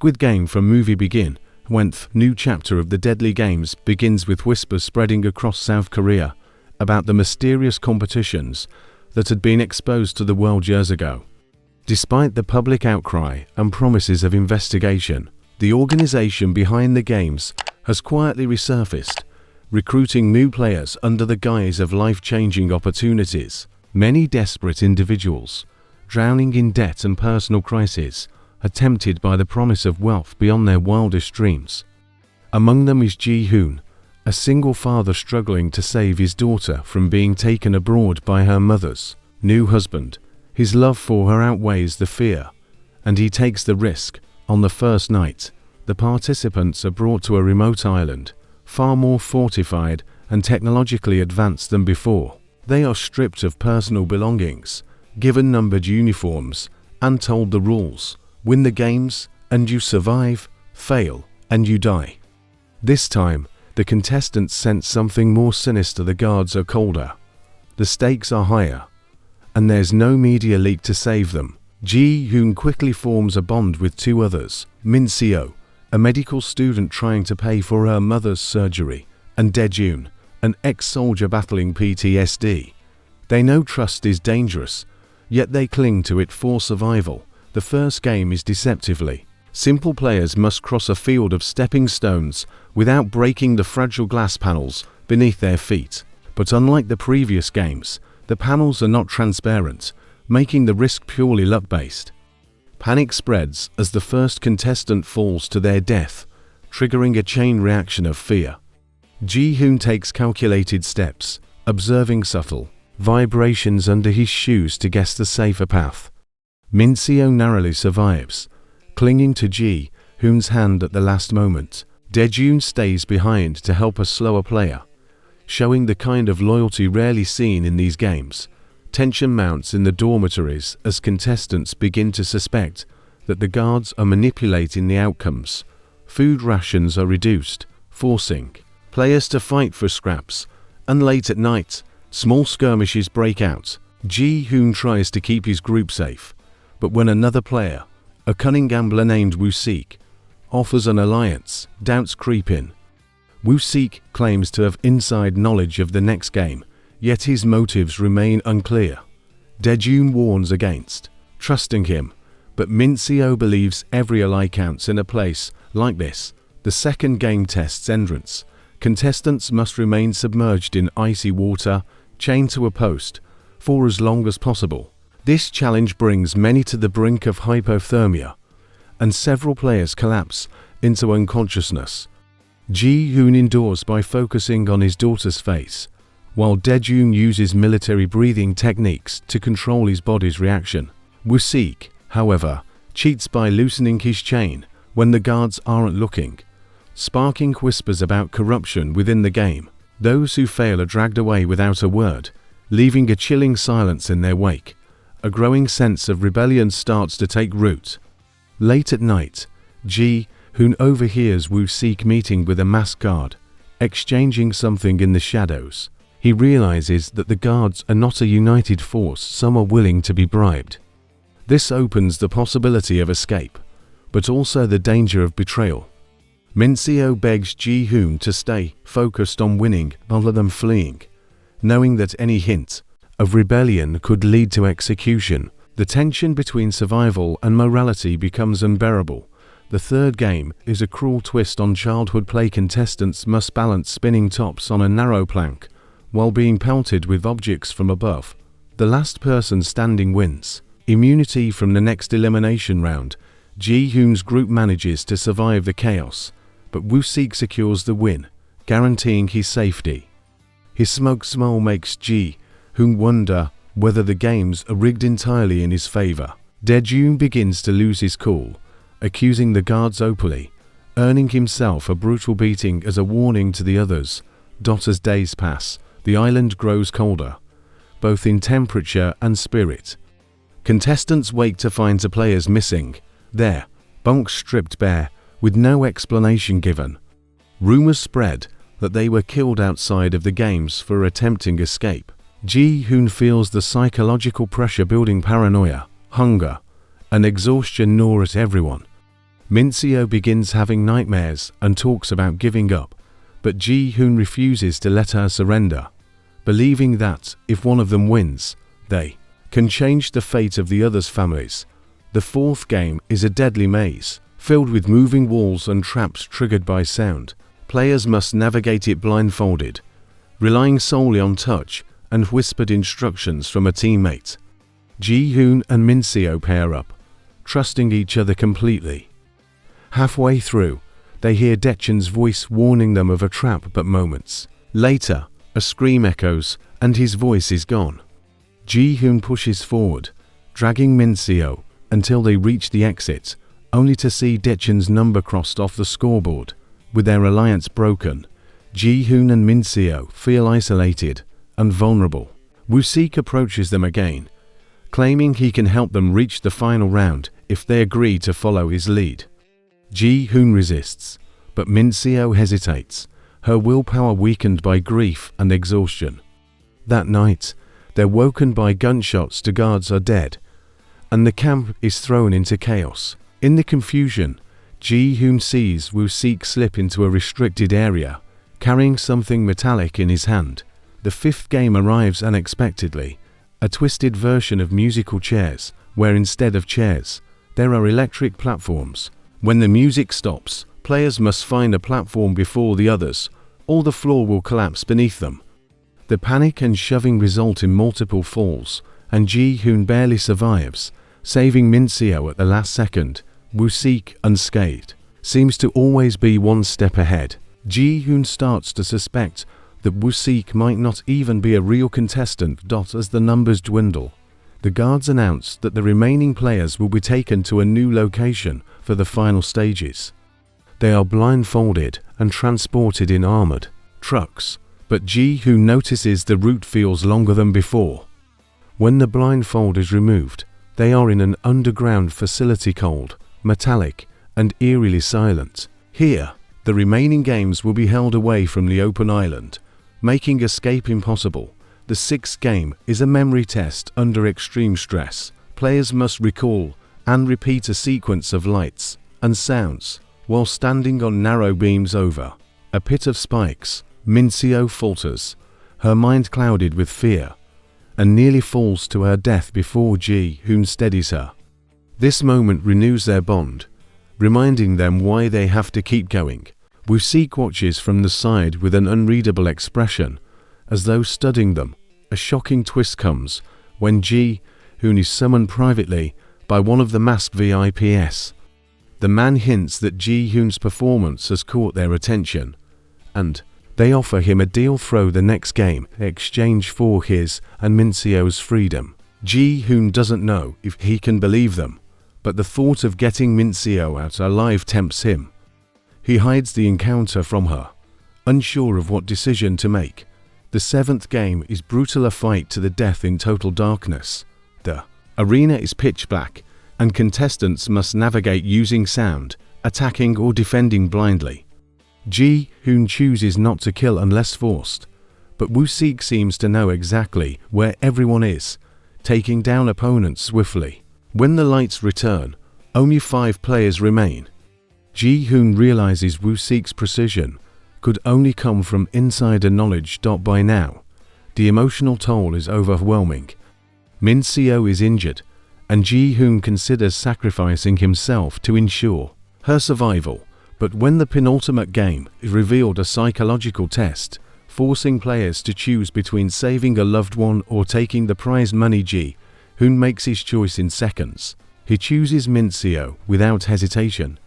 Squid Game from movie begin. New chapter of the deadly games begins with whispers spreading across South Korea about the mysterious competitions that had been exposed to the world years ago. Despite the public outcry and promises of investigation, the organization behind the games has quietly resurfaced, recruiting new players under the guise of life-changing opportunities. Many desperate individuals, drowning in debt and personal crises, are tempted by the promise of wealth beyond their wildest dreams. Among them is Ji-hoon, a single father struggling to save his daughter from being taken abroad by her mother's new husband. His love for her outweighs the fear, and he takes the risk. On the first night, the participants are brought to a remote island, far more fortified and technologically advanced than before. They are stripped of personal belongings, given numbered uniforms, and told the rules. Win the games, and you survive. Fail, and you die. This time, the contestants sense something more sinister. The guards are colder. The stakes are higher, and there's no media leak to save them. Ji-hoon quickly forms a bond with two others, Min-seo, a medical student trying to pay for her mother's surgery, and Dae-jun, an ex-soldier battling PTSD. They know trust is dangerous, yet they cling to it for survival. The first game is deceptively simple. Players must cross a field of stepping stones without breaking the fragile glass panels beneath their feet. But unlike the previous games, the panels are not transparent, making the risk purely luck-based. Panic spreads as the first contestant falls to their death, triggering a chain reaction of fear. Ji-hoon takes calculated steps, observing subtle vibrations under his shoes to guess the safer path. Min-seo narrowly survives, clinging to Ji-hoon's hand at the last moment. Dae-jun stays behind to help a slower player, showing the kind of loyalty rarely seen in these games. Tension mounts in the dormitories as contestants begin to suspect that the guards are manipulating the outcomes. Food rations are reduced, forcing players to fight for scraps, and late at night, small skirmishes break out. Ji-hoon tries to keep his group safe, but when another player, a cunning gambler named Woo-sik, offers an alliance, doubts creep in. Woo-sik claims to have inside knowledge of the next game, yet his motives remain unclear. Dae-jun warns against trusting him, but Min-seo believes every ally counts in a place like this. The second game tests endurance. Contestants must remain submerged in icy water, chained to a post, for as long as possible. This challenge brings many to the brink of hypothermia, and several players collapse into unconsciousness. Ji-hoon endures by focusing on his daughter's face, while Dae-jun uses military breathing techniques to control his body's reaction. Woo-sik, however, cheats by loosening his chain when the guards aren't looking, sparking whispers about corruption within the game. Those who fail are dragged away without a word, leaving a chilling silence in their wake. A growing sense of rebellion starts to take root. Late at night, Ji-hoon overhears Woo-sik meeting with a masked guard, exchanging something in the shadows. He realizes that the guards are not a united force. Some are willing to be bribed. This opens the possibility of escape, but also the danger of betrayal. Min-seo begs Ji-hoon to stay focused on winning rather than fleeing, knowing that any hint of rebellion could lead to execution. The tension between survival and morality becomes unbearable. The third game is a cruel twist on childhood play. Contestants must balance spinning tops on a narrow plank while being pelted with objects from above. The last person standing wins immunity from the next elimination round. Ji-hoon's group manages to survive the chaos, but Woo-sik secures the win, guaranteeing his safety. His smug smile makes Ji-hoon wonder whether the games are rigged entirely in his favor. Dae-jun begins to lose his cool, accusing the guards openly, earning himself a brutal beating as a warning to the others. As days pass, the island grows colder, both in temperature and spirit. Contestants wake to find the players missing, their bunks stripped bare, with no explanation given. Rumors spread that they were killed outside of the games for attempting escape. Ji-hoon feels the psychological pressure building. Paranoia, hunger, and exhaustion gnaw at everyone. Min-seo begins having nightmares and talks about giving up, but Ji-hoon refuses to let her surrender, believing that, if one of them wins, they can change the fate of the others' families. The fourth game is a deadly maze, filled with moving walls and traps triggered by sound. Players must navigate it blindfolded, relying solely on touch and whispered instructions from a teammate. Ji-hoon and Min-seo pair up, trusting each other completely. Halfway through, they hear Daechun's voice warning them of a trap, but moments later, a scream echoes and his voice is gone. Ji-hoon pushes forward, dragging Min-seo until they reach the exit, only to see Daechun's number crossed off the scoreboard. With their alliance broken, Ji-hoon and Min-seo feel isolated and vulnerable. Woo-sik approaches them again, claiming he can help them reach the final round if they agree to follow his lead. Ji-hoon resists, but Min-seo hesitates, her willpower weakened by grief and exhaustion. That night, they're woken by gunshots. The guards are dead, and the camp is thrown into chaos. In the confusion, Ji-hoon sees Woo-sik slip into a restricted area, carrying something metallic in his hand. The fifth game arrives unexpectedly, a twisted version of musical chairs, where instead of chairs, there are electric platforms. When the music stops, players must find a platform before the others, or the floor will collapse beneath them. The panic and shoving result in multiple falls, and Ji-hoon barely survives, saving Min-seo at the last second. Woo-sik, unscathed, seems to always be one step ahead. Ji-hoon starts to suspect that Woo-sik might not even be a real contestant. As the numbers dwindle, the guards announce that the remaining players will be taken to a new location for the final stages. They are blindfolded and transported in armored trucks, but Ji-hoon notices the route feels longer than before. When the blindfold is removed, they are in an underground facility, cold, metallic, and eerily silent. Here, the remaining games will be held away from the open island, making escape impossible. The sixth game is a memory test under extreme stress. Players must recall and repeat a sequence of lights and sounds while standing on narrow beams over a pit of spikes. Min-seo falters, her mind clouded with fear, and nearly falls to her death before Ji-hoon steadies her. This moment renews their bond, reminding them why they have to keep going. Woo-sik watches from the side with an unreadable expression, as though studying them. A shocking twist comes when Ji-hoon is summoned privately by one of the masked VIPs. The man hints that Ji-hoon's performance has caught their attention, and they offer him a deal: throw the next game in exchange for his and Min-seo's freedom. Ji-hoon doesn't know if he can believe them, but the thought of getting Min-seo out alive tempts him. He hides the encounter from her, unsure of what decision to make. The seventh game is brutal, a fight to the death in total darkness. The arena is pitch black, and contestants must navigate using sound, attacking or defending blindly. Ji-hoon chooses not to kill unless forced, but Woo-sik seems to know exactly where everyone is, taking down opponents swiftly. When the lights return, only 5 players remain. Ji-hoon realizes Woo-sik's precision could only come from insider knowledge. By now, the emotional toll is overwhelming. Min-seo is injured, and Ji-hoon considers sacrificing himself to ensure her survival. But when the penultimate game is revealed, a psychological test, forcing players to choose between saving a loved one or taking the prize money, Ji-hoon makes his choice in seconds. He chooses Min-seo without hesitation,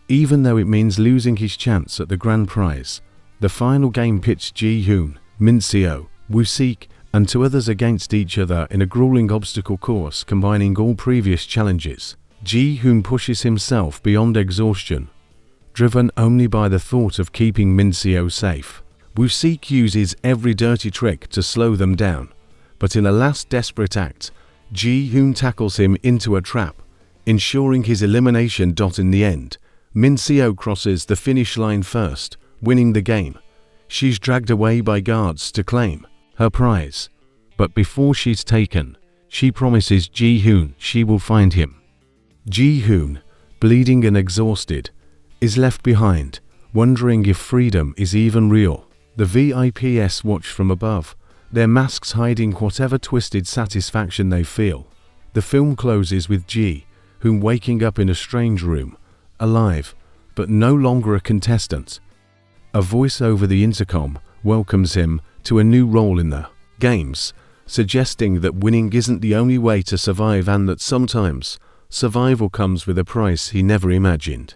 even though it means losing his chance at the grand prize. The final game pits Ji-hoon, Min-seo, Woo-sik, and 2 others against each other in a grueling obstacle course combining all previous challenges. Ji-hoon pushes himself beyond exhaustion, driven only by the thought of keeping Min-seo safe. Woo-sik uses every dirty trick to slow them down, but in a last desperate act, Ji-hoon tackles him into a trap, ensuring his elimination. In the end, Min-seo crosses the finish line first, winning the game. She's dragged away by guards to claim her prize, but before she's taken, she promises Ji-hoon she will find him. Ji-hoon, bleeding and exhausted, is left behind, wondering if freedom is even real. The VIPs watch from above, their masks hiding whatever twisted satisfaction they feel. The film closes with Ji-hoon waking up in a strange room, alive, but no longer a contestant. A voice over the intercom welcomes him to a new role in the games, suggesting that winning isn't the only way to survive and that sometimes survival comes with a price he never imagined.